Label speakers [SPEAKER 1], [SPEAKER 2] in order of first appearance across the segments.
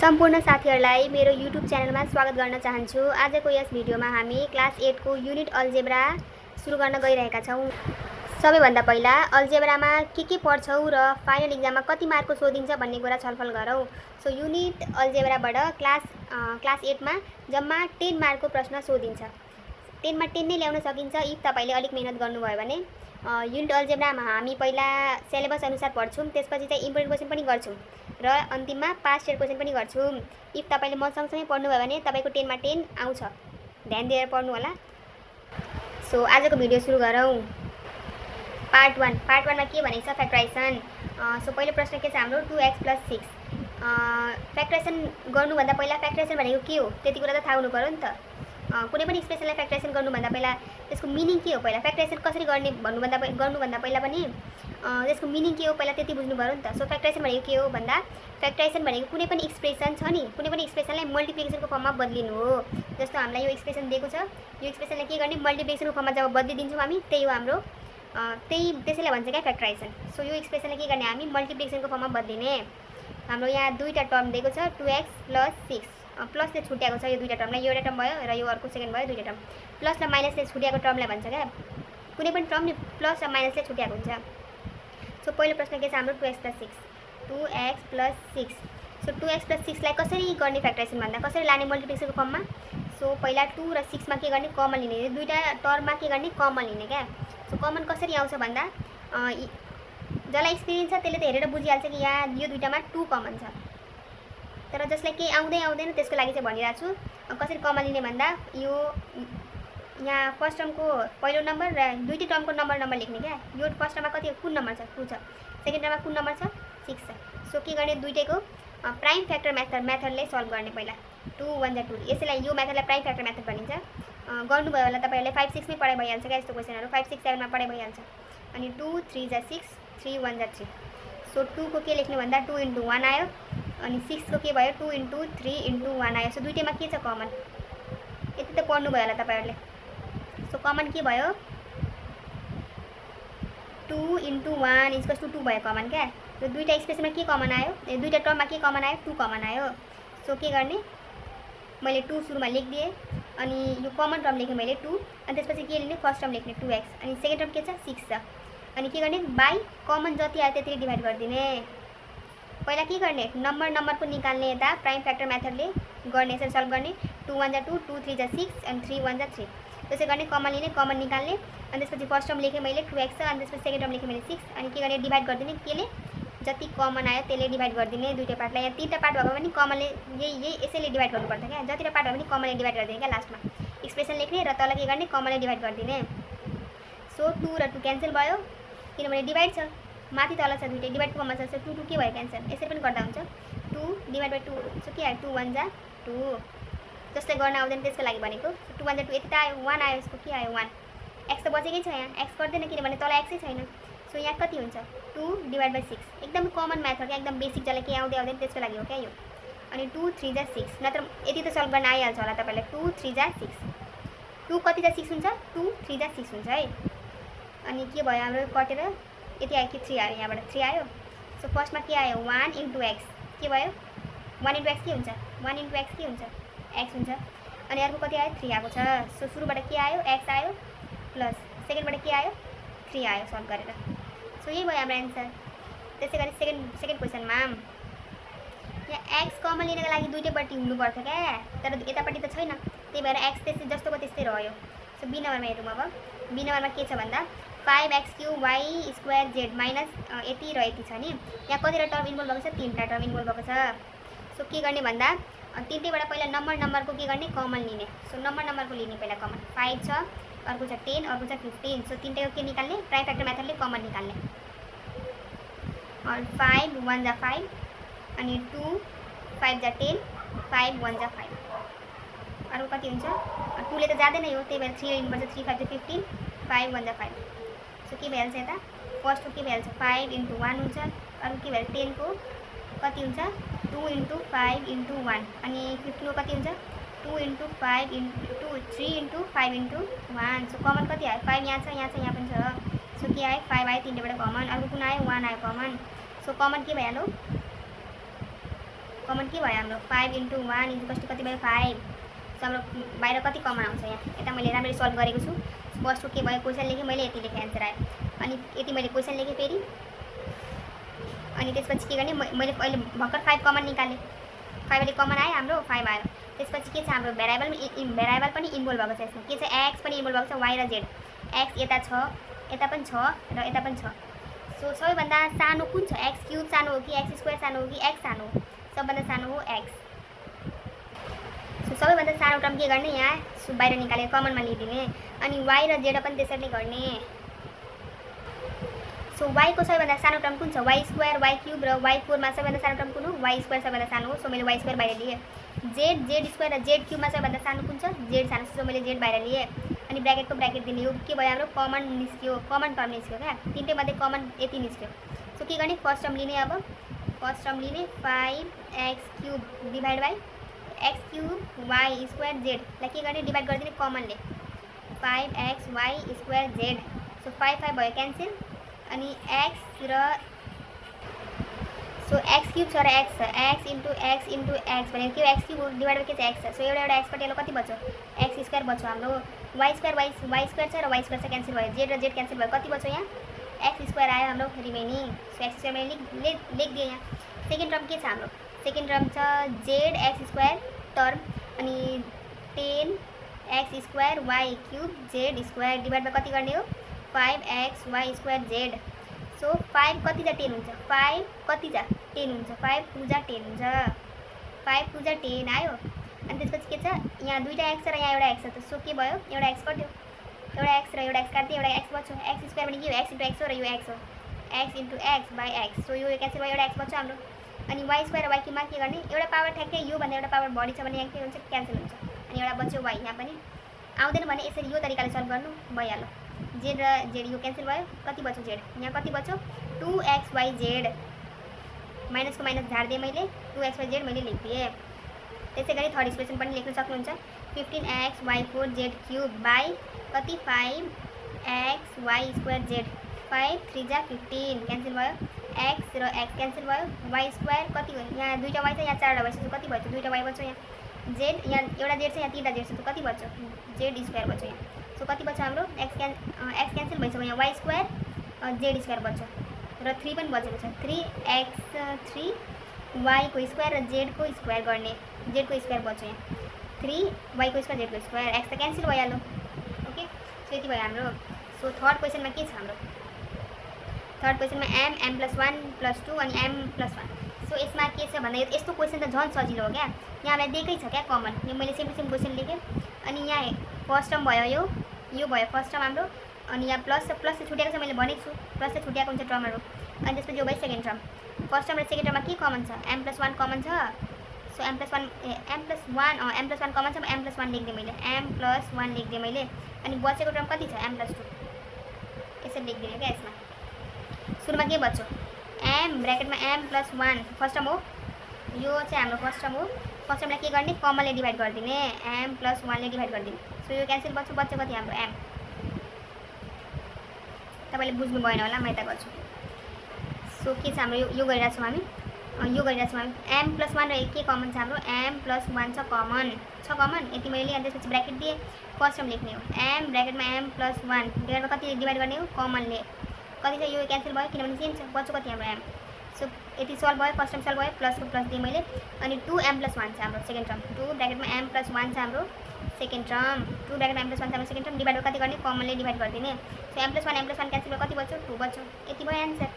[SPEAKER 1] सम्पूर्ण साथीहरुलाई मेरो युट्युब च्यानलमा स्वागत गर्न चाहन्छु। आजको यस भिडियोमा हामी क्लास 8 को युनिट अलजेब्रा सुरु गर्न गइरहेका छौं। सबैभन्दा पहिला अलजेब्रामा के पढ्छौ र फाइनल एक्जाममा कति मार्कको सोधिन्छ भन्ने कुरा छलफल गरौँ। सो युनिट अलजेब्राबाट क्लास 8 मा जम्मा 10 मार्कको प्रश्न सोधिन्छ। 10 मा 10 नै ल्याउन सकिन्छ इफ तपाईले अलिक मेहनत गर्नुभयो भने। युनिट अलजेब्रामा हामी पहिला सिलेबस अनुसार पढ्छौं, त्यसपछि चाहिँ इम्पोर्टेन्ट क्वेशन पनि गर्छौं र अन्तिममा पास्ट इयर क्वेशन पनि गर्छौं। इफ तपाईले म सँगसँगै पढ्नुभयो भने तपाईको 10 मा 10 आउँछ। ध्यान दिएर पढ्नु होला। सो आजको भिडियो सुरु गरौँ। पार्ट 1 मा के भनेको छ फ्याक्टराइजेसन। सो पहिलो प्रश्न के छ हाम्रो 2x + 6। फ्याक्टराइजेसन गर्नुभन्दा पहिला फ्याक्टराइजेसन भनेको के हो त्यति कुरा त थाहा हुनु पर्यो नि त। कुनै पनि एक्सप्रेसनलाई फ्याक्टराइजेसन गर्नुभन्दा पहिला त्यसको मिनिङ के हो, पहिला फ्याक्टराइजेसन कसरी गर्ने गर्नुभन्दा पहिला पनि त्यसको मिनिङ के हो पहिला त्यति बुझ्नु पर्यो नि त। सो फ्याक्टराइजेसन भनेको के हो भन्दा फ्याक्टराइजेसन भनेको कुनै पनि एक्सप्रेसन छ नि, कुनै पनि एक्सप्रेसनलाई मल्टिप्लिकेसनको फर्ममा बदलिनु हो। जस्तो हामीलाई यो एक्सप्रेसन दिएको छ, यो एक्सप्रेसनलाई के गर्ने मल्टिप्लिकेसनको फर्ममा जब बदलिदिन्छौँ हामी त्यही हो हाम्रो त्यसैलाई भन्छ क्या फ्याक्टराइजेसन। सो यो एक्सप्रेसनलाई के गर्ने हामी मल्टिप्लिकेसनको फर्ममा बदलिने। हाम्रो यहाँ दुईटा टर्म दिएको छ 2x + 6। प्लसले छुट्याएको छ यो दुईटा टर्मलाई, यो एउटा टर्म भयो र यो अर्को सेकेन्ड भयो, दुईटा टर्म। प्लस र माइनसले छुट्याएको टर्मलाई भन्छ क्या, कुनै पनि टर्म नि प्लस र माइनसले छुट्याएको हुन्छ। सो पहिलो प्रश्न के छ हाम्रो 2x + 6। 2x + 6। सो 2x + 6 लाई कसरी गर्ने फ्याक्टराइजेसन भन्दा कसरी लाने मल्टिप्लिकेसनको फर्ममा। सो पहिला 2 र 6 मा के गर्ने कमन लिने, दुईटा टर्ममा के गर्ने कमन लिने क्या। सो कमन कसरी आउँछ भन्दा जसलाई एक्सपिरियन्स छ त्यसले त हेरेर बुझिहाल्छ कि यहाँ यो दुईटामा 2 कमन छ। तर जसलाई केही आउँदैन त्यसको लागि चाहिँ भनिरहेको छु कसरी कमन लिने भन्दा यो यहाँ फर्स्ट टर्मको पहिलो नम्बर र दुईटै टर्मको नम्बर लेख्ने क्या। यो फर्स्ट टर्ममा कति कुन नम्बर छ 2 छ, सेकेन्ड टर्ममा कुन नम्बर छ 6 छ। सो के गर्ने दुईटैको प्राइम फ्याक्टर मेथडले सल्भ गर्ने पहिला। 2 1 2 यसैलाई यो मेथडलाई प्राइम फ्याक्टर मेथड भनिन्छ। गर्नुभयो होला तपाईहरुले 5 6 मै पढाइ भइहाल्छ क्या यस्तो क्वेशनहरु, 5 6 7 मा पढाइ भइहाल्छ। अनि 2 3 = 6 3 1 = 3। सो 2 को के लेख्ने भन्दा 2 × 1 आयो अनि 6 को के भयो 2 × 3 × 1 आयो। सो दुईटैमा के छ कमन, यति त पढ्नु भयो होला तपाईहरुले। सो कमन के भयो 2 × 1 = 2 भयो कमन क्या। र दुईटा एक्सप्रेसनमा के कमन आयो, दुईटा टर्ममा के कमन आयो 2 कमन आयो। सो के गर्ने मैले 2 सुरुमा लेखिदिएँ अनि यो कमन टर्म लेखेँ मैले 2 अनि त्यसपछि के लिने फर्स्ट टर्म लेख्ने 2x अनि सेकेन्ड टर्म के छ 6 छ। अनि के गर्ने बाई कमन जति आयो त्यतिले डिभाइड गरिदिने। पहिला के गर्ने नम्बरको निकाल्ने, यता प्राइम फ्याक्टर मेथडले गर्ने, यसरी सल्भ गर्ने। 2 1 = 2 2 3 = 6 अनि 3 1 = 3 त्यसै गर्ने कमन लिने कमन निकाल्ने। अनि त्यसपछि फर्स्ट टर्म लेखेँ मैले 2x छ अनि त्यसपछि सेकेन्ड टर्म लेखेँ मैले 6 अनि के गर्ने डिभाइड गरिदिने, केले जति कमन आयो त्यसले डिभाइड गरिदिने। दुईटा पार्टलाई यहाँ तीनटा पार्ट भएको पनि कमनले यही यसैले डिभाइड गर्नुपर्छ क्या, जतिवटा पार्ट भयो पनि कमनले डिभाइड गरिदिने क्या। लास्टमा एक्सप्रेसन लेख्ने र तल के गर्ने कमनले डिभाइड गरिदिने। सो 2 र 2 क्यान्सल भयो किनभने डिभाइड छ, माथि तल छ दुईटै डिभाइडको फर्ममा छ। सो 2 2 के भयो क्यान्सल, यसरी पनि गर्दा हुन्छ 2 / 2। सो के आयो 2 1 = 2। जसले गर्न आउँदैन त्यसको लागि भनेको। 2 1 = 2 यति त आयो 1 आयो, यसको के आयो 1। x त बचेकै छ, यहाँ x गर्दैन किनभने तल x छैन। सो यहाँ कति हुन्छ 2 / 6 एकदम कमन मेथड क्या, एकदम बेसिक जसलाई के आउँदैन त्यसको लागि हो क्या यो। अनि 2 3 = 6 नत्र यति त सल्भ गर्न आइहाल्छ होला तपाईलाई। 2 3 = 6 2 कति = 6 हुन्छ 2 3 = 6 हुन्छ है। अनि के भयो हाम्रो कटेर यति आयो कि 3 आयो, यहाँबाट 3 आयो। सो फर्स्टमा के आयो 1 × x के भयो 1 × x के हुन्छ 1 × x के हुन्छ x हुन्छ। अनि अर्को कति आयो 3 आएको छ। सो सुरुबाट के आयो x आयो प्लस सेकेन्डबाट के आयो 3 आयो सल्भ गरेर। सो यही भयो हाम्रो एन्सर। त्यसै गरी सेकेन्ड क्वेशनमा यहाँ x कमन लिनको लागि दुईटैपट्टि हुनुपर्छ क्या, तर यतापट्टि त छैन त्यही भएर x त्यसै जस्तोको त्यस्तै रह्यो। सो बी नम्बरमा हेरौँ अब। बी नम्बरमा के छ भन्दा 5x³ y² z माइनस यति र यति छ नि। यहाँ कतिवटा टर्म इन्भल्भ भएको छ 3टा टर्म इन्भल्भ भएको छ। सो के गर्ने भन्दा तीनटैबाट पहिला नम्बरको के गर्ने कमन लिने। सो नम्बरको लिने पहिला कमन 5 छ, अर्को छ 10, अर्को छ 15। सो तीनटैको के निकाल्ने प्राइम फ्याक्टर मेथडले कमन निकाल्ने। और 5 1 = 5 अनि 2 5 = 10 5 1 = 5 अर्को कति हुन्छ 2 ले त जाँदैन यो, त्यही भएर 3 लिनुपर्छ 3 5 = 15 5 1 = 5। सो के भइहाल्छ यता फर्स्टको के भइहाल्छ 5 × 1 हुन्छ, अर्को के भइहाल्छ 10 को कति हुन्छ 2 × 5 × 1 अनि 15 को कति हुन्छ 2 × 5 × 2 3 × 5 × 1। सो कमन कति आयो 5 यहाँ छ, यहाँ पनि छ। सो के आयो 5 आयो, तीनटैबाट कमन। अर्को कुन आयो 1 आयो कमन। सो कमन के भइहाल्यो कमन के भयो हाम्रो 5 × 1 = कति भयो 5। सो हाम्रो बाहिर कति कमन आउँछ यहाँ यता मैले राम्ररी सल्भ गरेको छु। फर्स्टको के भयो क्वेसन लेखेँ मैले, यति लेखेँ एन्सर आयो। अनि यति मैले क्वेसन लेखेँ फेरि, अनि त्यसपछि के गर्ने मैले अहिले भर्खर 5 कमन निकालेँ, 5 अहिले कमन आयो हाम्रो 5 आयो। त्यसपछि के छ हाम्रो भेरिएबल पनि इन्भल्भ भएको छ यसमा, के छ एक्स पनि इन्भल्भ भएको छ, वाइ र जेड। एक्स यता छ, यता पनि छ र यता पनि छ। सो सबैभन्दा सानो कुन छ, एक्स क्युब सानो हो कि एक्स स्क्वायर सानो हो कि एक्स सानो हो, सबभन्दा सानो हो एक्स। सो सबैभन्दा सानो टर्म के गर्ने यहाँ बाहिर निकालेर कमनमा लिइदिने, अनि वाइ र जेड पनि त्यसरी गर्ने। सो वाइको सबैभन्दा सानो टर्म कुन छ, वाइ स्क्वायर वाइ क्युब र वाइ 4मा सबैभन्दा सानो टर्म कुन हो, वाइ स्क्वायर सबैभन्दा सानो हो। सो मैले वाइ स्क्वायर बाहिर लिएँ। जेड स्क्वायर र जेड क्युबमा सबैभन्दा सानो कुन छ, जेड सानो, सो मैले जेड बाहिर लिएँ। अनि ब्र्याकेटको ब्र्याकेट दिने, यो के भयो हाम्रो कमन निस्क्यो, कमन टर्म निस्क्यो क्या, तिनटै मध्ये कमन यति निस्क्यो। सो के गर्ने फर्स्ट टर्म लिने, अब फर्स्ट टर्म लिने 5x cube divide by x cube y square जेडलाई के गर्ने डिभाइड गरिदिने कमनले, 5x y square z. So 5 भयो क्यान्सल, अनि एक्स र सो एक्स क्युब छ र एक्स छ, एक्स इन्टु एक्स भनेको के हो, एक्स क्युब डिभाइड बाई के छ एक्स छ। सो एउटा एक्स कटेलो कति बच्यो, एक्स स्क्वायर बच्यो हाम्रो। वाइ स्क्वायर छ र वाइ स्क्वायर छ क्यान्सल भयो, जेड र जेड क्यान्सल भयो, कति बच्यो यहाँ एक्स स्क्वायर आयो हाम्रो रिमेनिङ। सो एक्स स्क्वायर मैले लेखिदिएँ यहाँ। सेकेन्ड टर्म के छ हाम्रो, सेकेन्ड टर्म छ जेड एक्स स्क्वायर टर्म, अनि 10x square why cube Z square divide by कति गर्ने हो 5x y square z. So 5 कति जा 10 हुन्छ, 5 कति जा 10 हुन्छ, 5 2 जा 10 हुन्छ, 5 2 जा 10 आयो। अनि त्यसपछि के छ यहाँ दुईवटा एक्स र यहाँ एउटा एक्स छ, त सो के भयो एउटा एक्स कट्यो, एउटा एक्स र एउटा एक्स काट्यो, एउटा एक्स बच्यो। एक्स स्क्वायर भने के हो, एक्स इन्टु एक्स हो र यो एक्स हो, x into x by x. So यो क्यान्सल भयो, एउटा एक्स बच्यो हाम्रो। अनि वाइ स्क्वायर र वाइ क्युबमा के गर्ने, एउटा पावर ठ्याक्कै योभन्दा एउटा पावर बढी छ भने यहाँ के हुन्छ क्यान्सल हुन्छ, अनि एउटा बच्यो वाइ। यहाँ पनि आउँदैन भने यसरी यो तरिकाले सल्भ गर्नु भइहाल्यो। जेड र जेड यो क्यान्सल भयो, कति बच्यो जेड, यहाँ कति बच्यो 2x वाइ जेड, माइनसको माइनस झारिदिएँ मैले, 2x वाइ जेड मैले लेखिदिएँ। त्यसै गरी थर्ड इक्वेसन पनि लेख्न सक्नुहुन्छ, 15x why 4 Z cube by कति 5x वाइ स्क्वायर जेड, 5 3 जा 15 क्यान्सल भयो, एक्स र एक्स क्यान्सल भयो, वाइ स्क्वायर कति भयो यहाँ दुईवटा वाइ छ, यहाँ चारवटा वाइ छ, कति भयो दुईवटा वाइ बच्यो। यहाँ जेड यहाँ एउटा जेड छ, यहाँ तिनवटा जेड छ, कति बच्यो जेड स्क्वायर बच्यो यहाँ। सो कति बच्यो हाम्रो एक्स क्यान्सल भइसक्यो, यहाँ वाइ स्क्वायर जेड स्क्वायर बच्यो र 3 पनि बचेको छ, 3x3 वाइको स्क्वायर र जेडको स्क्वायर गर्ने, जेडको स्क्वायर बच्यो यहाँ 3 वाइको स्क्वायर जेडको स्क्वायर, एक्स त क्यान्सल भइहाल्यो। ओके, सो यति भयो हाम्रो। सो थर्ड क्वेसनमा के छ हाम्रो, थर्ड क्वेसनमा m + 1 + 2 अनि m + 1। सो यसमा के छ भन्दा यस्तो क्वेसन त झन् सजिलो हो क्या, यहाँ हामीलाई दिएकै छ क्या कमन, यो मैले सेम टु सेम क्वेसन लेखेँ। अनि यहाँ फर्स्ट टर्म भयो, यो भयो फर्स्ट टर्म हाम्रो, अनि यहाँ प्लस चाहिँ छुट्याएको छ मैले भनेको छु, प्लस चाहिँ छुट्याएको हुन्छ टर्महरू। अनि त्यसपछि यो भयो सेकेन्ड टर्म, फर्स्ट टर्म र सेकेन्ड टर्ममा के कमन छ, m + 1 कमन छ। सो m + 1 कमन छ, m + 1 लेखिदिएँ मैले, m + 1 लेखिदिएँ मैले। अनि बचेको टर्म कति छ m + 2, यसरी लेखिदिने क्या। यसमा सुरुमा के बच्यो m ब्र्याकेटमा m + 1 फर्स्ट टर्म हो, यो चाहिँ हाम्रो फर्स्ट टर्म हो। फर्स्ट टर्मलाई के गर्ने कमनले डिभाइड गरिदिने, m + 1 ले डिभाइड गरिदिने। सो यो क्यान्सल बच्यो कति हाम्रो m, तपाईँले बुझ्नु भएन होला म यता गर्छु। सो के छ हाम्रो यो गरिरहेको छौँ हामी, m + 1 र के कमन छ हाम्रो m + 1 छ कमन, यति मैले लिएँ। अनि त्यसपछि ब्र्याकेट दिएँ, फर्स्ट टर्म लेख्ने हो m ब्र्याकेटमा m + 1 डिभाइडमा कति डिभाइड गर्ने हो कमनले, कति छ यो क्यान्सल भयो किनभने सेम छ, बच्यो कति हाम्रो m। सो यति सल्भ भयो, फर्स्ट टर्म सल्भ भयो, प्लसको प्लस दिएँ मैले। अनि 2m + 1 छ हाम्रो सेकेन्ड टर्म, 2 ब्र्याकेटमा m + 1 छ हाम्रो सेकेन्ड टर्म, 2 ब्र्याकेटमा m + 1 छ हाम्रो सेकेन्ड टर्म, डिभाइड कति गर्ने कमनले डिभाइड गरिदिने। सो m + 1 क्यान्सल भयो, कति बच्यो 2 बच्यो, यति भयो एन्सर।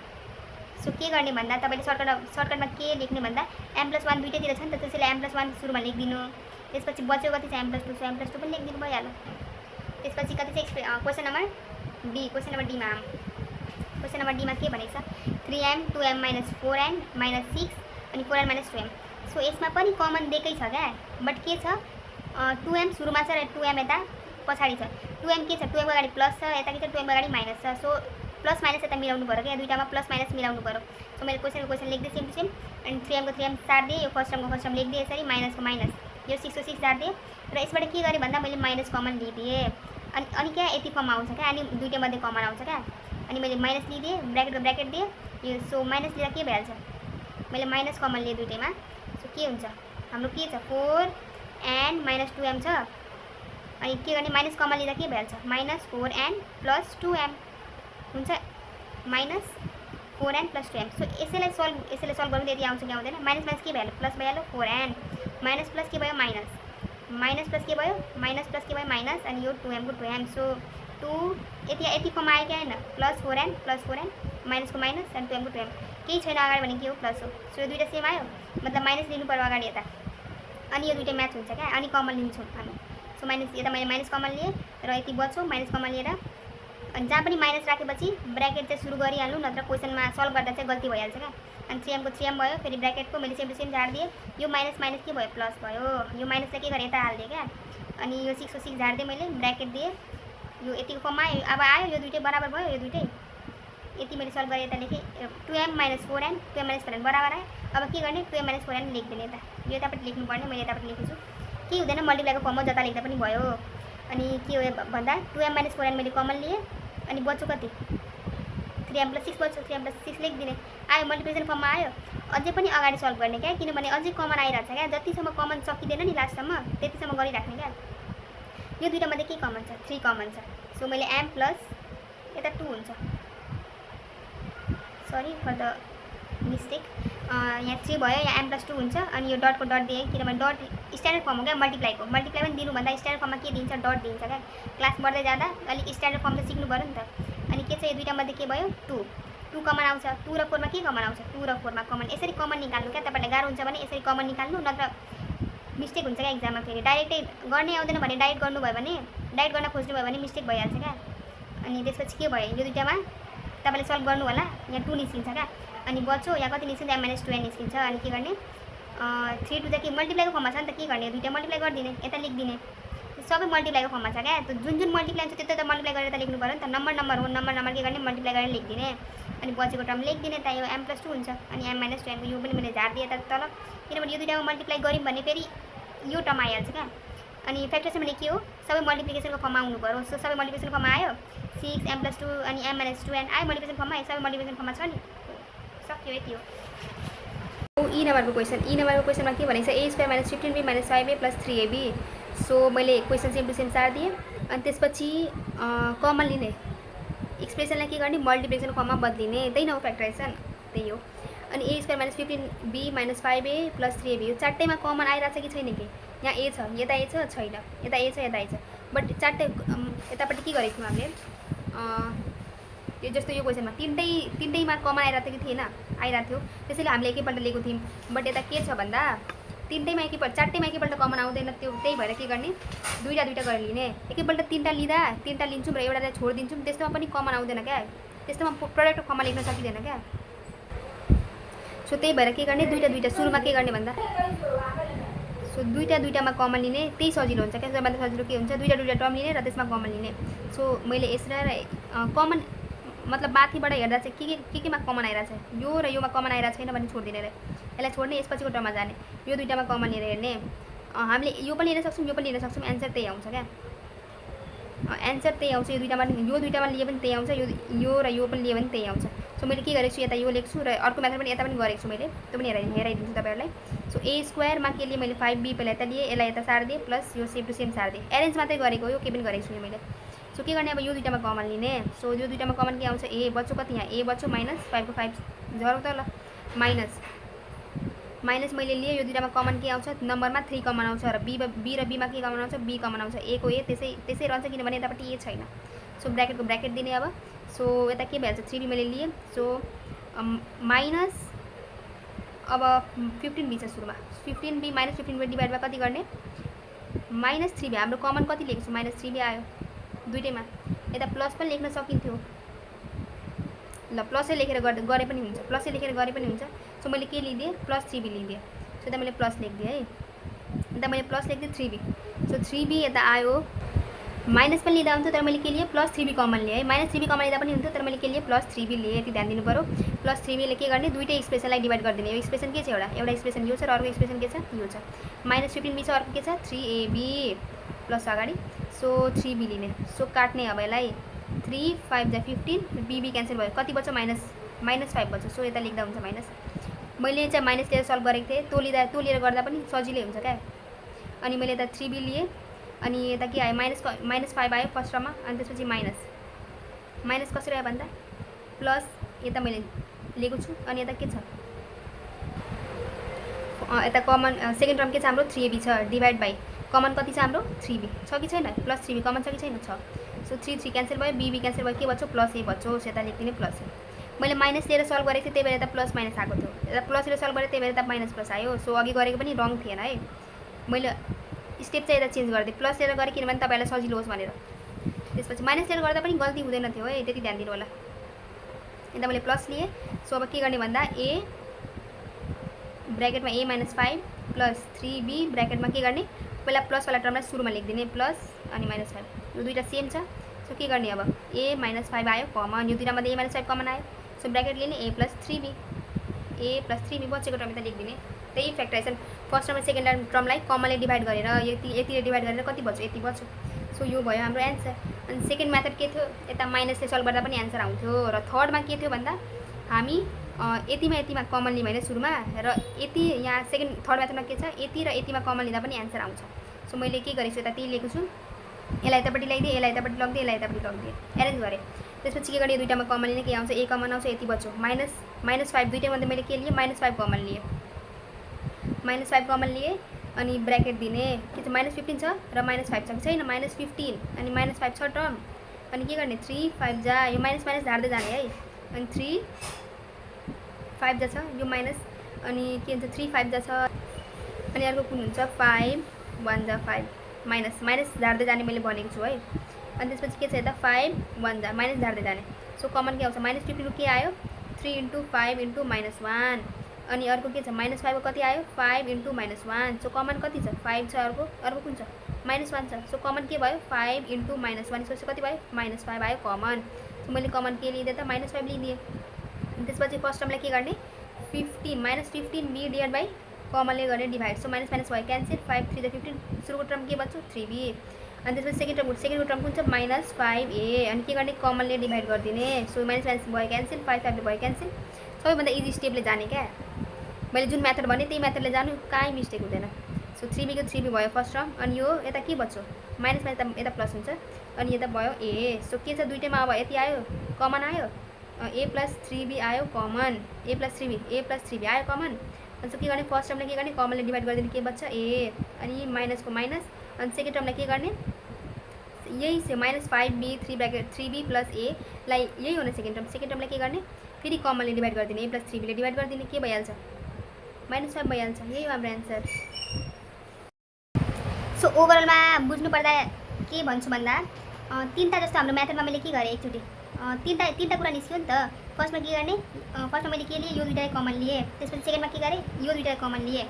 [SPEAKER 1] सो के गर्ने भन्दा तपाईँले सर्टकटमा के लेख्ने भन्दा m + 1 दुईटैतिर छ नि त, त्यसैले m + 1 सुरुमा लेखिदिनु, त्यसपछि बच्यो कति छ m + 2, सो m + 2 पनि लेखिदिनु भइहाल्यो। त्यसपछि कति छ question number D, question number डीमा के भनेको छ 3m 2m - 4n - 6 अनि 4n - 2m। सो यसमा पनि कमन दिएकै छ क्या, बट के छ 2m सुरुमा छ र 2m यता पछाडि छ। 2m के छ 2m को अगाडि प्लस छ, यता के छ 2m को अगाडि माइनस छ। सो प्लस माइनस यता मिलाउनु पऱ्यो क्या, दुईटामा प्लस माइनस मिलाउनु पऱ्यो। सो मैले क्वेसन लेख्दै सेम टु सेम, अनि 3m को 3m सार्दिएँ, यो फर्स्ट टर्म लेखिदिएँ यसरी, माइनसको माइनस, यो 6 को 6 सार्दिएँ र यसबाट के गरेँ भन्दा मैले माइनस कमन लिइदिएँ। अनि क्या यति फर्ममा आउँछ क्या, अनि दुईटै मध्ये कमन आउँछ क्या, अनि मैले माइनस लिइदिएँ, ब्र्याकेट दिएँ यो। सो माइनस लिँदा के भइहाल्छ, मैले माइनस कमन लिएँ दुईटैमा। सो के हुन्छ हाम्रो के छ 4 एन्ड माइनस 2m छ अनि के गर्ने माइनस कमन लिँदा के भइहाल्छ माइनस 4n प्लस 2m हुन्छ minus 4n plus 2m। So यसैलाई सल्भ गर्नु यदि आउँछ कि आउँदैन माइनस माइनस के भइहाल्यो प्लस भइहाल्यो 4n माइनस प्लस के भयो माइनस प्लस के भयो माइनस अनि यो 2m को 2m। सो 2 यति फर्ममा आयो कि आएन प्लस 4n माइनस को माइनस अनि 2m को 2m केही छैन अगाडि भने के हो प्लस हो। सो यो दुईवटा सेम आयो मतलब माइनस लिनु पर्यो अगाडि यता अनि यो दुईवटा म्याच हुन्छ क्या अनि कमन लिन्छौँ हामी। सो माइनस यता मैले माइनस कमन लिएँ र यति बच्यो माइनस कमन लिएर अनि जहाँ पनि माइनस राखेपछि ब्राकेट चाहिँ सुरु गरिहाल्नु नत्र क्वेसनमा सल्भ गर्दा चाहिँ गल्ती भइहाल्छ क्या। अनि 3m को 3m भयो फेरि ब्राकेटको मैले सेम टु सेम झारिदिएँ यो माइनस माइनस के भयो प्लस भयो यो माइनसलाई के गरेँ यता हालिदिएँ क्या अनि यो 6 को 6 झारिदिएँ मैले ब्राकेट दिएँ यो यतिको फर्ममा आयो अब आयो यो दुइटै बराबर भयो यो दुइटै यति मैले सल्भ गरेँ यता लेखेँ 2m minus 4n 2m minus 4n बराबर आयो। अब के गर्ने 2m माइनस 4n लेखिदिने यता यो यतापट्टि लेख्नुपर्ने मैले यतापट्टि लेखेको छु केही हुँदैन मल्टिप्लाईको फर्ममा जता लेख्दा पनि भयो। अनि के हो भन्दा 2m माइनस 4n मैले कमन लिएँ अनि बच्यो कति 3m प्लस 6 बच्यो 3m प्लस 6 लेखिदिने आयो मल्टिप्लिकेसन फर्ममा आयो। अझै पनि अगाडि सल्भ गर्ने क्या किनभने अझै कमन आइरहेछ क्या जतिसम्म कमन सकिँदैन नि लास्टसम्म त्यतिसम्म गरिराख्ने क्या। यो दुईवटामध्ये के कमन छ 3 कमन छ। सो मैले m प्लस यता 2 हुन्छ सरी फर द मिस्टेक यहाँ 3 भयो यहाँ m प्लस 2 हुन्छ अनि यो डटको डट दिएँ किनभने डट स्ट्यान्डर्ड फर्म हो क्या मल्टिप्लाई पनि दिनुभन्दा स्ट्यान्डर्ड फर्ममा के दिन्छ डट दिन्छ क्या क्लास बढ्दै जाँदा अलिक स्ट्यान्डर्ड फर्म त सिक्नु पऱ्यो नि त। अनि के छ यो दुईवटामध्ये के भयो 2 कमन आउँछ 2 र 4 मा के कमन आउँछ 2 र 4 मा कमन यसरी कमन निकाल्नु क्या तपाईँलाई गाह्रो हुन्छ भने यसरी कमन निकाल्नु नत्र मिस्टेक हुन्छ क्या एक्जाममा फेरि डाइरेक्टै गर्ने आउँदैन भने डाइरेक्ट गर्नुभयो भने डाइरेक्ट गर्न खोज्नुभयो भने मिस्टेक भइहाल्छ क्या। अनि त्यसपछि के भयो यो दुईवटामा तपाईँले सल्भ गर्नु होला यहाँ 2 निस्किन्छ क्या अनि बच्यो यहाँ कति निस्किन्छ m माइनस 2n निस्किन्छ अनि के गर्ने 3 2 त के मल्टिप्लाईको फर्ममा छ नि त के गर्ने दुईवटा मल्टिप्लाई गरिदिने यता लेखिदिने सबै मल्टिप्लाईको फर्ममा छ क्या जुन मल्टिप्लाई हुन्छ त्यो त मल्टिप्लाई गरेर त लेख्नु पऱ्यो नि त नम्बर हो नम्बर के गर्ने मल्टिप्लाई गरेर लेखिदिने अनि बचेको टर्म लेखिदिने त यो m प्लस 2 हुन्छ अनि m माइनस 2n यो पनि मैले झारिदिएँ यता तल किनभने यो दुईवटामा मल्टिप्लाई गऱ्यौँ भने फेरि यो टर्म आइहाल्छ क्या। अनि फ्याक्टरेसन भने के हो सबै मल्टिप्लिकेसनको फर्ममा आउनु पऱ्यो। सो सबै मल्टिप्लिकेसनको फर्ममा आयो 6 m प्लस 2 अनि m माइनस 2n आयो मल्टिप्लिकेसन फर्ममा सबै मल्टिप्लिकेसन फर्ममा छ नि सक्यो यति हो। ई नम्बरको क्वेसनमा के भनेको छ a square minus 15b minus 5a plus 3ab। So मैले क्वेसन सेम टु सेम सारिदिएँ अनि त्यसपछि कमन लिने एक्सप्रेसनलाई के गर्ने मल्टिप्लिकेसन फर्ममा बदलिने त्यही न हो फ्याक्टराइजेसन त्यही हो। अनि a square minus 15b minus 5a plus 3ab यो चारटैमा कमन आइरहेछ कि छैन कि यहाँ a छ यता a छ छैन यता a छ यता a छ बट चारटै यतापट्टि के गरेको थियौँ हामीले यो जस्तो यो क्वेसनमा तिनटैमा कमन आइरहेको थियो कि थिएन आइरहेको थियो त्यसैले हामीले एकैपल्ट लिएको थियौँ बट यता के छ भन्दा तिनटैमा एकैपल्ट चारटैमा एकैपल्ट कमन आउँदैन त्यो त्यही भएर के गर्ने दुईवटा गरेर लिने एकैपल्ट तिनवटा लिन्छौँ र एउटालाई छोडिदिन्छौँ त्यस्तोमा पनि कमन आउँदैन क्या त्यस्तोमा प्रोडक्टको फर्ममा लेख्न सकिँदैन क्या। सो त्यही भएर के गर्ने दुईवटा सुरुमा के गर्ने भन्दा सो दुईवटामा कमन लिने त्यही सजिलो हुन्छ क्या सबैभन्दा सजिलो के हुन्छ दुईवटा टर्म लिने र त्यसमा कमन लिने। सो मैले यसलाई कमन मतलब माथिबाट हेर्दा चाहिँ केमा कमन आइरहेछ यो र योमा कमन आइरहेको छैन भने छोडिदिने यसलाई छोड्ने यसपछिको टर्ममा जाने यो दुईवटामा कमन लिएर हेर्ने हामीले यो पनि लिन सक्छौँ यो पनि लिन सक्छौँ एन्सर त्यही आउँछ क्या एन्सर त्यही आउँछ यो दुईवटामा लिए पनि त्यही आउँछ यो र यो पनि लिए पनि त्यही आउँछ। सो मैले के गरेको छु यता यो लेख्छु र अर्को मेथड पनि यता पनि गरेको छु मैले त्यो पनि हेराइदिन्छु तपाईँहरूलाई। सो a स्क्वायरमा के लिए मैले 5b पहिला यता लिएँ यसलाई यता सारिदिएँ प्लस यो सेम टु सेम सारिदिएँ एरेन्ज मात्रै गरेको हो केही पनि गरेको छु मैले। सो के गर्ने अब यो दुईवटामा कमन लिने सो यो दुईवटामा कमन के आउँछ a बच्यो कति यहाँ a बच्यो माइनस 5 को 5 झरो त ल माइनस मैले लिएँ यो दुईवटामा कमन के आउँछ नम्बरमा 3 कमन आउँछ र b र b मा के कमन आउँछ b कमन आउँछ a को a त्यसै रहन्छ किनभने यतापट्टि a छैन। सो ब्राकेटको ब्राकेट दिने अब सो यता के भइहाल्छ 3b मैले लिएँ सो माइनस अब 15b छ सुरुमा 15b minus 15b divide by कति गर्ने माइनस 3b हाम्रो कमन कति लेखेको छु माइनस 3b आयो दुईटैमा यता प्लस पनि लेख्न सकिन्थ्यो ल प्लसै लेखेर गरे पनि हुन्छ प्लसै लेखेर गरे पनि हुन्छ। सो मैले के लिदिएँ प्लस 3b लिदिएँ सो यता मैले प्लस लेखिदिएँ है यता मैले प्लस लेखिदिएँ 3b सो 3b यता आयो माइनस पनि लिँदा हुन्थ्यो तर मैले के लिएँ प्लस 3b कमन लिएँ है माइनस 3b कमन लिँदा पनि हुन्थ्यो तर मैले के लिएँ प्लस 3b लिएँ यति ध्यान दिनु पऱ्यो। प्लस 3bले के गर्ने दुईटै एक्सप्रेसनलाई डिभाइड गरिदिने यो एक्सप्रेसन के छ एउटा एक्सप्रेसन यो छ र अर्को एक्सप्रेसन के छ यो छ माइनस 15b छ अर्को के छ 3ab प्लस अगाडि सो 3b लिने सो काट्ने अब यसलाई 3 5 जा 15 bb क्यान्सल भयो कति बच्छ माइनस 5 बच्छ सो यता लेख्दा हुन्छ माइनस मैले चाहिँ माइनस लिएर सल्भ गरेको थिएँ, त्यो लिएर गर्दा पनि सजिलै हुन्छ क्या। अनि मैले यता 3b लिएँ, अनि यता के आयो -5 आयो फर्स्ट टर्ममा, अनि त्यसपछि माइनस कसरी आयो भन्दा प्लस यता मैले लिएको छु, अनि यता के छ यता कमन सेकेन्ड टर्म के छ हाम्रो 3ab छ, डिभाइड बाई कमन कति छ हाम्रो 3b छ कि छैन, प्लस 3b कमन छ कि छैन, छ। सो 3 क्यान्सल भयो, b क्यान्सल भयो, के बच्यो प्लस a बच्यो, यता लेखिदिने प्लस a। मैले माइनस लिएर सल्भ गरेको थिएँ, त्यही भएर यता प्लस माइनस आएको थियो, यता प्लस लिएर सल्भ गरेँ त्यही भएर यता माइनस प्लस आयो। सो अघि गरेको पनि रङ थिएन है, मैले स्टेप चाहिँ यता चेन्ज गरिदिएँ, प्लस लिएर गरेँ किनभने तपाईँलाई सजिलो होस् भनेर। त्यसपछि माइनस लिएर गर्दा पनि गल्ती हुँदैन थियो है, त्यति ध्यान दिनु होला। यता मैले प्लस लिएँ, सो अब के गर्ने भन्दा a ब्र्याकेटमा a -5 प्लस 3b ब्र्याकेटमा के गर्ने, पहिला प्लसवाला टर्मलाई सुरुमा लेखिदिने, प्लस अनि -5, यो दुईवटा सेम छ। सो के गर्ने अब a -5 आयो कमन, यो दुईवटामध्ये a -5 कमन आयो, सो ब्र्याकेट लिने a + 3b बचेको टर्म यता लेखिदिने। त्यही फ्याक्टराइजेसन फर्स्ट टर्म र सेकेन्ड टर्मलाई कमनले डिभाइड गरेर यतिले डिभाइड गरेर कति बच्यो, यति बच्यो। सो यो भयो हाम्रो एन्सर। अनि सेकेन्ड मेथड के थियो, यता माइनसले सल्भ गर्दा पनि एन्सर आउँथ्यो। र थर्डमा के थियो भन्दा हामी यतिमा कमन लियौँ होइन सुरुमा, र यति यहाँ थर्ड मेथडमा के छ, यति र यतिमा कमन लिँदा पनि एन्सर आउँछ। सो मैले के गरेको छु यता त्यही लिएको छु, यसलाई यतापट्टि ल्याइदिएँ, यसलाई यतापट्टि लगिदिएँ, यसलाई यतापट्टि लगिदिएँ, एरेन्ज गरेँ। त्यसपछि के गर्ने, यो दुईवटामा कमन लिने के आउँछ, a कमन आउँछ, यति बच्यो, -5 दुईवटामध्ये मैले के लिएँ -5 कमन लिएँ, -5 कमन लिएँ, अनि ब्र्याकेट दिने के छ -15 छ र -5 छ कि छैन, -15 अनि -5 छ टर्म, अनि के गर्ने 3 5 जा, यो माइनस झार्दै जाने है, अनि 3 5 जा छ, यो माइनस अनि के हुन्छ 3 5 जा छ, अनि अर्को कुन हुन्छ 5 1 जा 5, माइनस झार्दै जाने मैले भनेको छु है। अनि त्यसपछि के छ यता 5 1 जा माइनस झार्दै जाने, सो कमन के आउँछ -15 के आयो 3 × 5 × -1, अनि अर्को के छ -5 कति आयो 5 × -1, सो कमन कति छ 5 छ, अर्को कुन छ -1 छ, सो कमन के भयो 5 × -1, सो कति भयो -5 आयो कमन। सो मैले कमन के लिइदिएँ त -5 लिइदिएँ। अनि त्यसपछि फर्स्ट टर्मलाई के गर्ने 15 b डिभाइड बाई कमनले गर्ने डिभाइड, सो माइनस भयो क्यान्सल, 5 3 जा 15, सुरुको टर्म के बच्यो 3b। अनि त्यसपछि सेकेन्डको टर्म कुन छ -5a, अनि के गर्ने कमनले डिभाइड गरिदिने, सो माइनस भयो क्यान्सल, 5 5 भयो क्यान्सल। सबैभन्दा इजी स्टेपले जाने क्या, मैले जुन मेथड भने त्यही मेथडले जानु, कहीँ मिस्टेक हुँदैन। सो 3b को 3b भयो फर्स्ट टर्म, अनि यो यता के बच्यो माइनस यता प्लस हुन्छ, अनि यता भयो a, सो के छ दुईटैमा अब यति आयो कमन आयो, a + 3b आयो कमन, a + 3b आयो कमन। अनि के गर्ने फर्स्ट टर्मलाई के गर्ने कमनले डिभाइड गरिदिने, के बच्छ a, अनि माइनसको माइनस, अनि सेकेन्ड टर्मलाई के गर्ने यही से -5b 3b + a लाई यही हो न सेकेन्ड टर्मलाई के गर्ने फेरि कमनले डिभाइड गरिदिने, a + 3b ले डिभाइड गरिदिने, के भइहाल्छ -5 भइहाल्छ। यही हो हाम्रो एन्सर। सो ओभरअलमा बुझ्नुपर्दा के भन्छु भन्दा तीनटा जस्तो हाम्रो मेथडमा मैले के गरेँ एकचोटि तीनटा कुरा निस्क्यो नि त। फर्स्टमा के गर्ने, फर्स्टमा मैले के लिएँ यो दुईवटा कमन लिएँ, त्यसपछि सेकेन्डमा के गरेँ यो दुईवटा कमन लिएँ,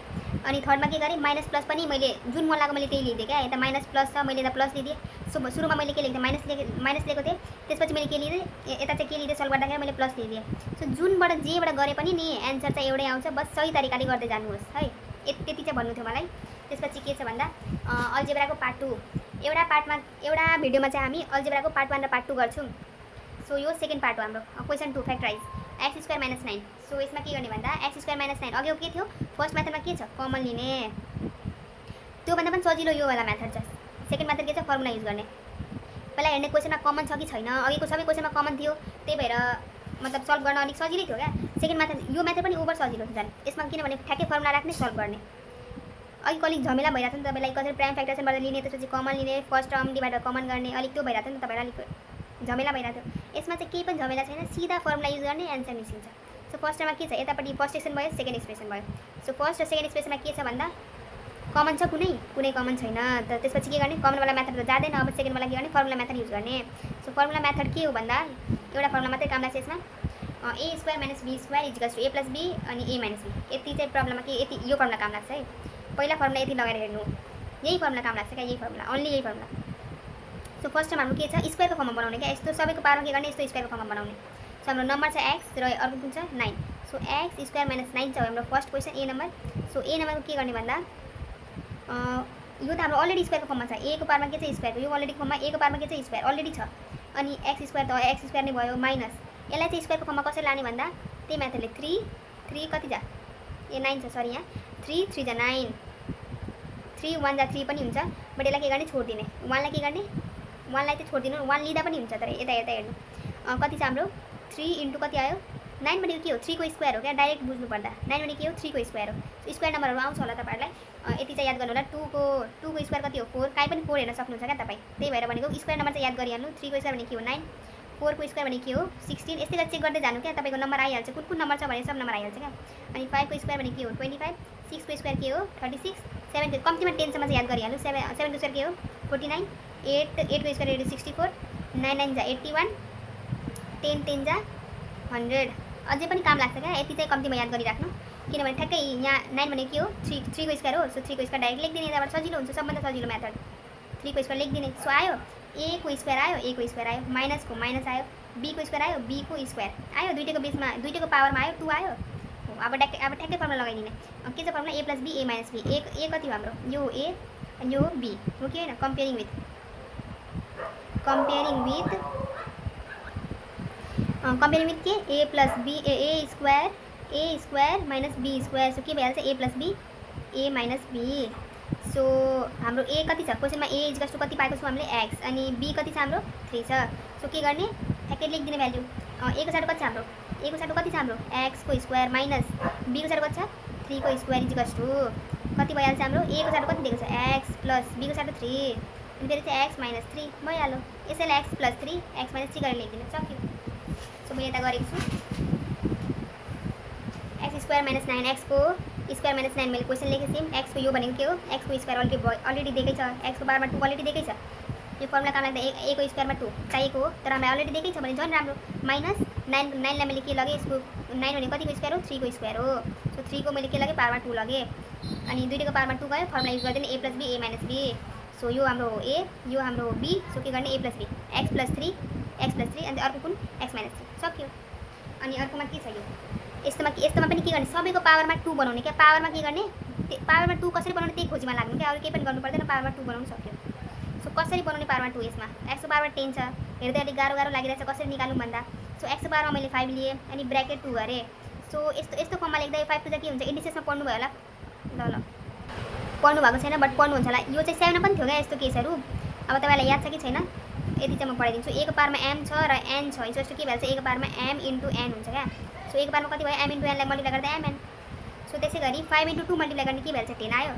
[SPEAKER 1] अनि थर्डमा के गरेँ माइनस प्लस पनि मैले जुन मन लाग्यो मैले त्यही लिइदिएँ क्या। यता माइनस प्लस छ मैले यता प्लस लिइदिएँ। सो सुरुमा मैले के लेख्थेँ माइनस लिएको थिएँ, त्यसपछि मैले के लिइदिएँ यता चाहिँ के लिइदिएँ सल्भ गर्दाखेरि मैले प्लस लिइदिएँ। सो जुनबाट जेबाट गरे पनि नि एन्सर चाहिँ एउटै आउँछ, बस सही तरिकाले गर्दै जानुहोस् है, त्यति चाहिँ भन्नु थियो मलाई। त्यसपछि के छ भन्दा अल्जेब्राको पार्ट 2 एउटा भिडियोमा चाहिँ हामी अल्जेब्राको पार्ट 1 र पार्ट 2 गर्छौँ। सो यो सेकेन्ड पार्ट हो हाम्रो क्वेसन 2 फ्याक्टराइज x² - 9। सो यसमा के गर्ने भन्दा x² - 9 अघि के थियो फर्स्ट मेथडमा के छ कमन लिने, त्योभन्दा पनि सजिलो यो वाला मेथड छ। सेकेन्ड मेथड के छ फर्मुला युज गर्ने, पहिला हेर्ने क्वेसनमा कमन छ कि छैन, अघिको सबै क्वेसनमा कमन थियो त्यही भएर मतलब सल्भ गर्न अलिक सजिलै थियो क्या। सेकेन्ड मेथड यो मेथड पनि ओभर सजिलो छ झन्, यसमा किनभने ठ्याक्कै फर्मुला राख्ने सल्भ गर्ने। अलिक झमेला भइरहेको थियो नि तपाईँलाई, कसरी प्राइम फ्याक्टराइजेसनबाट लिने त्यसपछि कमन लिने फर्स्ट टर्म डिभाइड कमन गर्ने, अलिक त्यो भइरहेको थियो नि तपाईँलाई, अलिक झमेला भइरहेको थियो। यसमा चाहिँ केही पनि झमेला छैन, सिधा फर्मुला युज गर्ने एन्सर निस्किन्छ। सो फर्स्टमा के छ यतापट्टि फर्स्ट एक्सप्रेसन भयो सेकेन्ड एक्सप्रेसन भयो। सो फर्स्ट र सेकेन्ड एक्सप्रेसनमा के छ भन्दा कमन छ कुनै कमन छैन, त त्यसपछि के गर्ने कमनवाला मेथड त जाँदैन, अब सेकेन्डवाला के गर्ने फर्मुला मेथड युज गर्ने। सो फर्मुला मेथड के हो भन्दा एउटा फर्मुला मात्रै काम लाग्छ यसमा, a² - b² = a + b अनि a - b। यति चाहिँ प्रब्लममा के यति यो फर्मुला काम लाग्छ है, पहिला फर्मुला यति लगाएर हेर्नु, यही फर्मुला काम लाग्छ क्या, यही फर्मुला ओन्ली यही फर्मुला। सो फर्स्ट टाइम हाम्रो के छ स्क्वायरको फर्ममा बनाउने क्या, यस्तो सबैको पावरमा के गर्ने यस्तो स्क्वायरको फर्ममा बनाउने। सो हाम्रो नम्बर छ x र अर्को कुन छ 9। सो x² - 9 छ हाम्रो फर्स्ट क्वेसन ए नम्बर। सो ए नम्बरको के गर्ने भन्दा यो त हाम्रो अलरेडी स्क्वायरको फर्ममा छ, ए को पावरमा के छ स्क्वायर, यो अलरेडी फर्ममा ए को पावरमा के छ स्क्वायर अलरेडी छ, अनि x² त x² नै भयो माइनस, यसलाई चाहिँ स्क्वायरको फर्ममा कसरी लाने भन्दा त्यही मेथडले 3 कति जा ए 9 छ सरी यहाँ 3 3 जा 9 3 1 जा 3 पनि हुन्छ बट यसलाई के गर्ने छोडिदिने 1 लाई के गर्ने 1 लाई चाहिँ छोडिदिनु 1 लिँदा पनि हुन्छ तर यता यता हेर्नु कति छ हाम्रो 3 इन्टु कति आयो 9 भनेको के हो 3 को स्क्वायर हो क्या डाइरेक्ट बुझ्नु पर्दा 9 भनेको के हो 3 को स्क्वायर हो स्क्वायर नम्बरहरू आउँछ होला तपाईँहरूलाई यति चाहिँ याद गर्नु होला 2 को स्क्वायर कति हो 4 काहीँ पनि 4 हेर्न सक्नुहुन्छ क्या तपाईँ त्यही भएर भनेको स्क्वायर नम्बर चाहिँ याद गरिहाल्नु 3 को स्क्वायर भनेको के हो 9 4 को स्क्वायर भनेको के हो 16 यस्तै गरी चेक गर्दै जानु क्या तपाईँको नम्बर आइहाल्छ कुन नम्बर छ भने सब नम्बर आइहाल्छ क्या अनि 5 को स्क्वायर भनेको के हो 25 6 को स्क्वायर के हो 36 7 को कम्तीमा 10 सम्म चाहिँ याद गरिहाल्नु 7 को स्क्वायर के हो 49 8 को स्क्वायर 64 9 9 जा 81 10 10 जा 100 अझै पनि काम लाग्छ क्या यति चाहिँ कम्तीमा याद गरिराख्नु किनभने ठ्याक्कै यहाँ 9 भनेको के हो 3 को स्क्वायर हो सो 3 को स्क्वायर डाइरेक्ट लेखिदिने यताबाट सजिलो हुन्छ सबभन्दा सजिलो मेथड 3 को स्क्वायर लेखिदिने सो आयो ए को स्क्वायर आयो ए को स्क्वायर आयो माइनस को माइनस आयो बी को स्क्वायर आयो बी को स्क्वायर आयो दुईटैको बिचमा दुईटैको पावरमा आयो 2 आयो अब ठ्याक्कै फर्मुला लगाइदिने के छ formula A plus B A minus B A कति हो हाम्रो यो हो ए अनि यो हो बी हो कि होइन कम्पेयरिङ विथ के A plus B A square minus B square so के भइहाल्छ A plus B A minus B so हाम्रो ए कति छ क्वेसनमा ए इज टु कति पाएको छौँ हामीले एक्स अनि बी कति छ हाम्रो 3 छ सो के गर्ने ठ्याक्कै लेखिदिने भ्याल्यु ए को साटो कति छ हाम्रो ए को साटो कति छ हाम्रो एक्स को स्क्वायर माइनस बी को साटो कति छ 3 को स्क्वायर इज टु कति भइहाल्छ हाम्रो ए को साटो कति दिएको छ एक्स प्लस बी को साटो 3 अनि फेरि चाहिँ एक्स माइनस 3 भइहाल्यो यसैलाई एक्स प्लस 3 एक्स माइनस 3 गरेर लेखिदिनु सक्यो सो मैले यता गरेको छु एक्स स्क्वायर माइनस 9 एक्स को स्क्वायर माइनस 9 मैले क्वेसन लेखेको थिएँ एक्स को यो भनेको के हो एक्स को स्क्वायर अलरेडी दिएकै छ एक्स को बारमा 2 अलरेडी दिएकै छ यो फर्मुला काम लाग्दा ए को स्क्वायरमा 2 चाहिएको हो तर हामीलाई अलरेडी दिएकै छ भने झन् राम्रो माइनस 9 लाई मैले के लगेँ यसको 9 भनेको कतिको स्क्वायर हो 3 को स्क्वायर हो सो 3 को मैले के लगेँ पावरमा 2 लगेँ अनि दुईटैको पावरमा 2 गयो फर्मुला युज गरिदिने A plus B A minus B so यो हाम्रो हो ए यो हाम्रो हो बी सो के गर्ने ए प्लस बी एक्स प्लस 3 अनि अर्को कुन एक्स माइनस 3 सक्यो अनि अर्कोमा के छ यो यस्तोमा पनि के गर्ने सबैको पावरमा 2 बनाउने क्या पावरमा के गर्ने पावरमा 2 कसरी बनाउने त्यही खोजीमा लाग्नु क्या अरू केही पनि गर्नु पर्दैन पावरमा 2 बनाउनु सक्यो सो कसरी बनाउने पावरमा 2 यसमा एक्स को पावरमा 10 छ हेर्दै अलिक गाह्रो लागिरहेछ कसरी निकाल्नु भन्दा सो एक्स को पावरमा मैले 5 लिएँ अनि ब्र्याकेट 2 गरेँ सो यस्तो फर्ममा लेख्दा 5 टु के हुन्छ इन्डिसेसमा पढ्नु भयो होला ल पढ्नु भएको छैन बट पढ्नुहुन्छ होला यो चाहिँ 7 पनि थियो क्या यस्तो केसहरू अब तपाईँलाई याद छ कि छैन यति चाहिँ म पढाइदिन्छु ए को पावरमा एम छ र एन छ जस्तो के भइहाल्छ ए को पावरमा एम इन्टु एन हुन्छ क्या सो ए को पावरमा कति भयो एम इन्टु एनलाई मल्टिप्लाई गर्दा एमएन सो त्यसै गरी 5 इन्टु 2 मल्टिप्लाई गर्ने के भइहाल्छ 10 आयो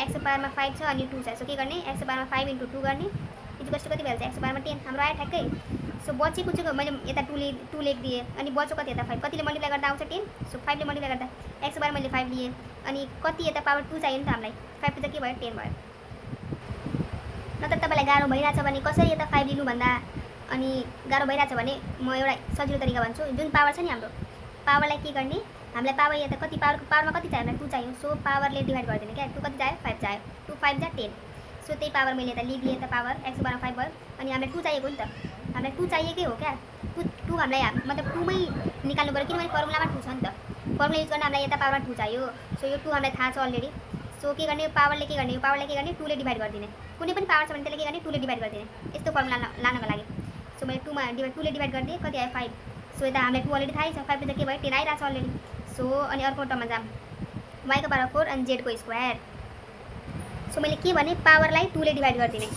[SPEAKER 1] एक्स को पावरमा 5 छ अनि 2 छ सो के गर्ने एक्स को पावरमा 5 इन्टु 2 गर्ने इज कस्तो कति भइहाल्छ एक्स को पावरमा 10 हाम्रो आयो ठ्याक्कै सो बचेको चाहिँ मैले यता 2 लेखिदिएँ अनि बचो कति यता 5 कतिले मल्टिप्लाई गर्दा आउँछ 10 सो 5 ले मल्टिप्लाई गर्दा एक्स को पावरमा मैले 5 लिएँ अनि कति यता पावर 2 चाहियो नि त हामीलाई 5 टु के भयो 10 भयो नत्र तपाईँलाई गाह्रो भइरहेछ भने कसरी यता 5 लिनु भन्दा अनि गाह्रो भइरहेछ भने म एउटा सजिलो तरिका भन्छु जुन पावर छ नि हाम्रो पावरलाई के गर्ने हामीलाई पावर यता कति पावरमा कति चाहियो हामीलाई 2 चाहियो सो पावरले डिभाइड गरिदिने क्या 2 कति चाहियो 5 चाहियो 2 5 जा 10 सो त्यही पावर मैले यता लिदिएँ त पावर एक्स को पावरमा 5 भयो अनि हामीलाई 2 चाहिएको नि त हामीलाई 2 चाहिएकै हो क्या 2 हामीलाई मतलब 2 मै निकाल्नु पऱ्यो किनभने फर्मुलामा 2 छ नि त फर्मुला युज गर्न हामीलाई यता पावरमा 2 चाहियो सो यो 2 हामीलाई थाहा छ अलरेडी सो के गर्ने पावरले के गर्ने यो पावरले के गर्ने 2 ले डिभाइड गरिदिने कुनै पनि पावर छ भने त्यसले के गर्ने 2 ले डिभाइड गरिदिने यस्तो फर्मुला लानको लागि सो मैले 2 ले डिभाइड गरिदिएँ कति आयो 5 सो यता हामीलाई 2 अलरेडी थाहै छ 5 त के भयो 10 आइरहेको छ अलरेडी सो अनि अर्को टर्ममा जाम y को पावर 4 अनि z को स्क्वायर सो मैले के भने पावरलाई 2 ले डिभाइड गरिदिने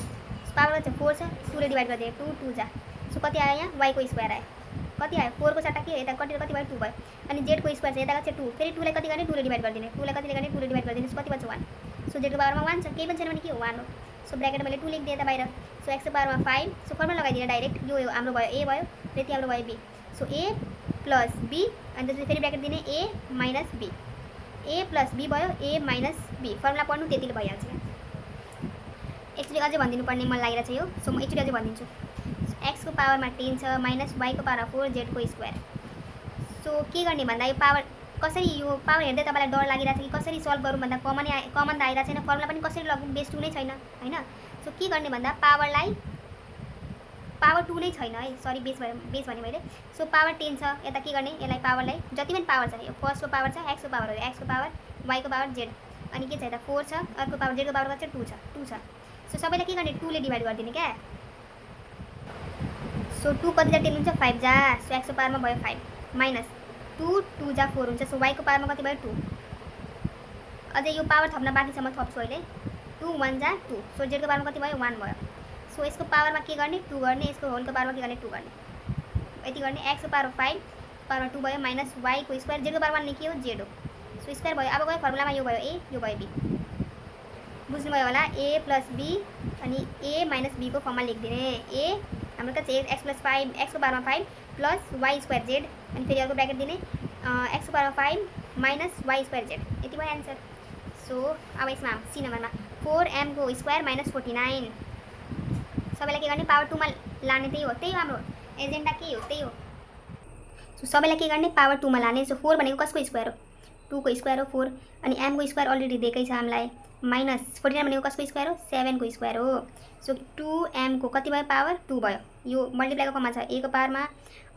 [SPEAKER 1] पावर चाहिँ 4 छ 2 ले डिभाइड गरिदिएँ 2 2 जा सो कति आयो यहाँ y को स्क्वायर आयो कति आयो 4 को सट्टा के यता कति भयो 2 भयो अनि z को स्क्वायर छ यता कति 2 फेरि 2 लाई कति गर्ने 2 ले डिभाइड गरिदिने 2 लाई कतिले गर्ने 2 ले डिभाइड गरिदिने सो कति बच्छ 1 सो z को पावरमा 1 छ केही पनि छैन भने के हो 1 हो सो ब्र्याकेट मैले 2 लेखिदिएँ यता बाहिर सो x को पावरमा 5 सो फर्मुला लगाइदिने डाइरेक्ट यो हाम्रो भयो a भयो र यति हाम्रो भयो b so a plus b अनि त्यसपछि फेरि ब्र्याकेट दिने a minus b a plus b भयो a माइनस b फर्मुला पढ्नु त्यतिले भइहाल्छ एक्चुअली अझै भनिदिनु पर्ने मन लागिरहेछ यो सो म एकचोटि अझै भनिदिन्छु एक्स को पावरमा 10 छ माइनस y को पावरमा 4 z को स्क्वायर सो के गर्ने भन्दा यो पावर कसरी यो पावर हेर्दै तपाईँलाई डर लागिरहेछ कि कसरी सल्भ गरौँ भन्दा कमन त आइरहेको छैन फर्मुला पनि कसरी लगौँ बेस 2 नै छैन होइन सो के गर्ने भन्दा पावरलाई पावर 2 नै छैन है सरी बेस भने मैले सो पावर 10 छ यता के गर्ने यसलाई पावरलाई जति पनि पावर छ यो फर्स्टको पावर छ एक्स को पावर हो एक्स को पावर y को पावर z अनि के छ यता 4 छ अर्को पावर z को पावर कति छ 2 छ सो सबैलाई के गर्ने 2 ले डिभाइड गरिदिने क्या सो 2 कति जा 10 हुन्छ 5 जा सो एक्स को पावरमा भयो 5 माइनस 2 2 जा 4 हुन्छ। सो वाईको पावरमा कति भयो 2। अझै यो पावर थप्न बाँकी छ, म थप्छु अहिले। 2 1 जा 2। सो जेडको पावरमा कति भयो 1 भयो। सो यसको पावरमा के गर्ने 2 गर्ने, यसको होलको पावरमा के गर्ने 2 गर्ने, यति गर्ने। एक्सको पावर 5 पावरमा 2 भयो माइनस वाईको स्क्वायर, जेडको पावरमा नि के हो जेड हो। सो स्क्वायर भयो। अब गयो फर्मुलामा, यो भयो ए यो भयो बी, बुझ्नुभयो होला। ए प्लस बी अनि ए माइनस बीको फर्ममा लेखिदिने। ए हाम्रो कति छ एक्स प्लस 5, एक्सको पावरमा 5 प्लस वाई स्क्वायर जेड, अनि फेरि अर्को ब्र्याकेट दिने एक्सको पावरमा 5 माइनस वाई स्क्वायर जेड, यति भयो एन्सर। सो अब यसमा सी नम्बरमा 4m को स्क्वायर माइनस 49। सबैलाई के गर्ने पावर 2 मा लाने, त्यही हो हाम्रो एजेन्डा, के हो त्यही हो। सो सबैलाई के गर्ने पावर 2 मा लाने। सो 4 भनेको कसको स्क्वायर हो 2 को स्क्वायर हो 4, अनि m को स्क्वायर अलरेडी दिएकै छ हामीलाई, माइनस 49 भनेको कसको स्क्वायर हो 7 को स्क्वायर हो। सो 2m को कति भयो पावर 2 भयो। यो मल्टिप्लाईको फर्ममा छ, a को पावरमा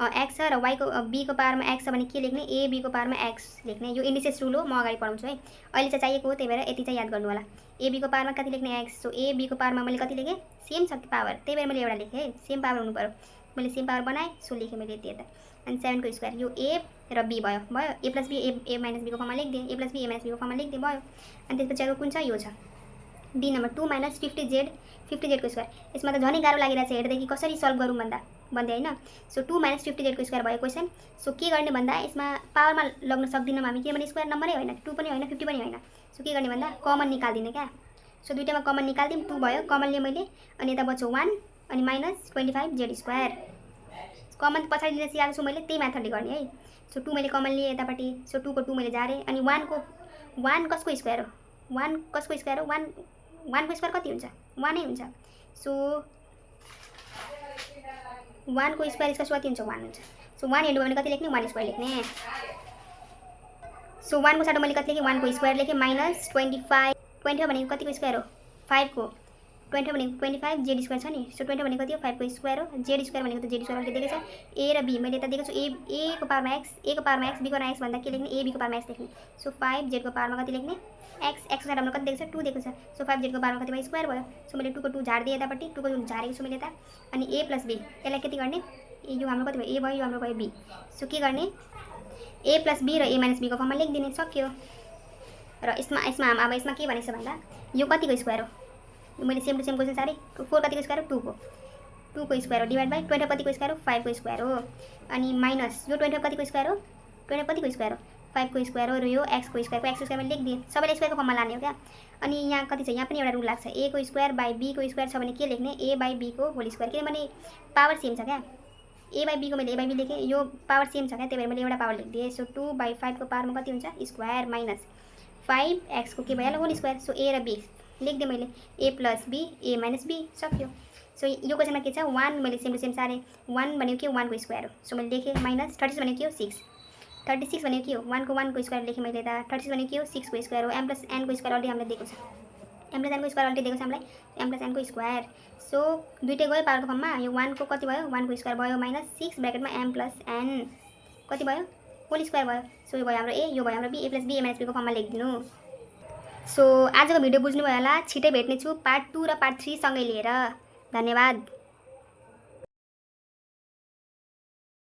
[SPEAKER 1] x छ र y को b को पावरमा x छ भने के लेख्ने a b को पावरमा x लेख्ने। यो इन्डिसेस रुल हो, म अगाडि पढाउँछु है, अहिले चाहिँ चाहिएको हो, त्यही भएर यति चाहिँ याद गर्नु होला। a b को पावरमा कति लेख्ने x। सो a b को पावरमा मैले कति लेखेँ सेम छ पावर, त्यही भएर मैले एउटा लेखेँ है, सेम पावर हुनु पऱ्यो। मैले सेम पावर बनाएँ, सो लेखेँ मैले यति यता। अनि 7 को स्क्वायर, यो a र b भयो भयो, a plus B A minus बीको फर्ममा लेखिदिएँ, a plus B A minus बीको फर्ममा लेखिदिएँ भयो। अनि त्यसपछि अर्को कुन छ यो छ डी नम्बर 2 माइनस 50z को स्क्वायर। यसमा त झनै गाह्रो लागिरहेको छ हेर्दै कि कसरी सल्भ गरौँ भन्दै होइन। सो 2 माइनस 50z को स्क्वायर भयो क्वेसन। सो के गर्ने भन्दा यसमा पावरमा लग्न सक्दिनौँ हामी, किनभने स्क्वायर नम्बरै होइन, 2 पनि होइन 50 पनि होइन। सो के गर्ने भन्दा कमन निकाल्दिने क्या। सो दुईटामा कमन निकाल्दिउँ, 2 भयो कमन लिए मैले, अनि यता बच्यो 1 अनि माइनस 25z स्क्वायर। कमन पछाडि दिन सिकाएको छु मैले, त्यही मेथडले गर्ने है। सो 2 मैले कमन लिए यतापट्टि, सो 2 को 2 मैले झारेँ, अनि 1 कसको स्क्वायर हो 1 कसको स्क्वायर हो 1 को स्क्वायर कति हुन्छ 1 नै हुन्छ। सो 1 को स्क्वायर यसको कति हुन्छ 1 हुन्छ। सो 1 हेर्नु भने कति लेख्ने 1 स्क्वायर लेख्ने। सो 1 को साटो मैले कति लेखेँ 1 को स्क्वायर लेखेँ माइनस 25 भनेको कतिको स्क्वायर हो 5 को, 20 भनेको 25 जेड स्क्वायर छ नि। सो 20 भनेको कति हो 5 को स्क्वायर हो, जेड स्क्वायर भनेको त जेड स्क्वायर अलरेडी दिएको छ। ए र बी मैले यता दिएको छु, ए को पावरमा एक्स, ए को पावरमा एक्स, बी को पावरमा एक्स भन्दा के लेख्ने ए बी को पावरमा एक्स लेख्ने। सो 5 जेड को पावरमा कति लेख्ने एक्स, एक्स को साटो कति दिएको छ 2 दिएको छ। सो 5 जेड को पावरमा कति भयो स्क्वायर भयो। सो मैले 2 को 2 झार्दिएँ यतापट्टि, 2 को 2 झारेको छु मैले यता, अनि ए प्लस बी यसलाई कति गर्ने यो हाम्रो कति भयो ए भयो, यो हाम्रो भयो बी। सो के गर्ने ए प्लस बी र ए माइनस बीको फर्ममा लेखिदिने, सक्यो। र यसमा अब यसमा के भनेको छ भन्दा यो कतिको स्क्वायर हो, मैले सेम टु सेम क्वेसन सारेँ। 4 कतिको स्क्वायर हो 2 को स्क्वायर हो, डिभाइड बाई 20 कतिको स्क्वायर हो 5 को स्क्वायर हो, अनि माइनस यो 20 कतिको स्क्वायर हो 20 कतिको स्क्वायर हो 5 को स्क्वायर हो, र यो एक्स को स्क्वायर मैले लेखिदिएँ। सबैले स्क्वायरको फर्ममा लाने हो क्या। अनि यहाँ कति छ यहाँ पनि एउटा रुल लाग्छ, ए को स्क्वायर बाई बी को स्क्वायर छ भने के लेख्ने ए बाई बी को होल स्क्वायर, किनभने पावर सेम छ क्या। ए बाई बी को मैले ए बाई बी लेखेँ, यो पावर सेम छ क्या, त्यही भएर मैले एउटा पावर लेखिदिएँ। सो 2 बाई 5 को पावरमा कति हुन्छ स्क्वायर माइनस 5x को के भइहाल्यो होल स्क्वायर। सो ए र बी लेखिदिएँ मैले, A plus B A minus B, सक्यो। सो यो क्वेसनमा के छ 1 मैले सेम टु सेम सारेँ, 1 भनेको के 1 को स्क्वायर हो। सो मैले लेखेँ माइनस 36 भनेको के हो 6, 36 भनेको के हो 1 को स्क्वायर लेखेँ मैले यता, 36 भनेको के हो 6 को स्क्वायर हो, एम प्लस एन को स्क्वायर अलरेडी हामीलाई दिएको छ, एम प्लस एन को स्क्वायर अलरेडी दिएको छ हामीलाई, एम प्लस एन को स्क्वायर। सो दुइटै गयो पावरको फर्ममा, यो 1 को कति भयो 1 को स्क्वायर भयो माइनस 6 ब्र्याकेटमा एम प्लस एन कति भयो होल स्क्वायर भयो। सो यो भयो हाम्रो ए, यो भयो हाम्रो B, A plus B A minus बीको फर्ममा लेखिदिनु। सो आजको भिडियो बुझ्नुभयो होला, छिटै भेट्नेछु पार्ट 2 र पार्ट 3 सँगै लिएर। धन्यवाद।